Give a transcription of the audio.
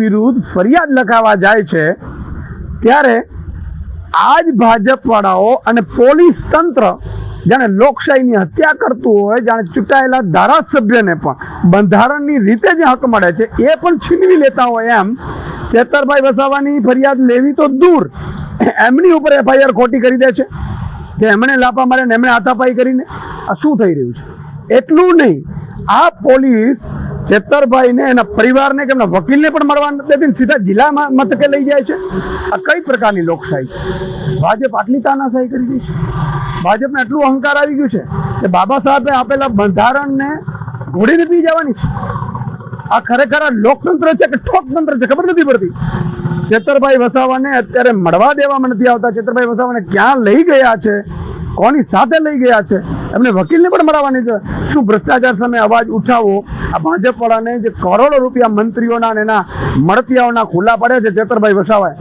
વિરુદ્ધ ફરિયાદ લખાવા જાય છે ત્યારે આજ ભાજપ વાળાઓ અને પોલીસ તંત્ર જાણે લોકશાહીની હત્યા કરતું હોય, જાણે ચૂંટાયેલા ધારાસભ્યને પણ બંધારણની રીતે જે હક મળે છે એ પણ છીનવી લેતા હોય એમ ચેતરભાઈ વસાવાની ફરિયાદ લેવી તો દૂર, એમની ઉપર FIR ખોટી કરી દે છે કે એમણે લાપા માર્યા ને એમણે હાથાપાઈ કરીને. આ શું થઈ રહ્યું છે? એટલું નહીં, આ પોલીસ ચેતરભાઈને એના પરિવારને કે એમના વકીલને પણ મળવા નથી દેતી, સીધા જિલ્લા મથકે લઈ જાય છે. આ કઈ પ્રકારની લોકશાહી છે? ભાજપ આટલી તાનાશાહી કરી રહી છે. ભાજપને એટલું અહંકાર આવી ગયું છે કે બાબા સાહેબે આપેલા બંધારણને ઘોડીને પી જવાની છે. આ ખરેખર આ લોકતંત્ર છે કે ઠોકતંત્ર છે ખબર નથી પડતી. ચેતરભાઈ વસાવાને અત્યારે મળવા દેવામાં નથી આવતા. ચેતરભાઈ વસાવાને ક્યાં લઈ ગયા છે, કોની સાથે લઈ ગયા છે, એમને વકીલને પણ મળવાની છે. શું ભ્રષ્ટાચાર સામે અવાજ ઉઠાવો? આ ભાજપ વાળાને જે કરોડો રૂપિયા મંત્રીઓના અને એના મળતિયાઓના ખુલ્લા પડે છે ચેતરભાઈ વસાવાએ,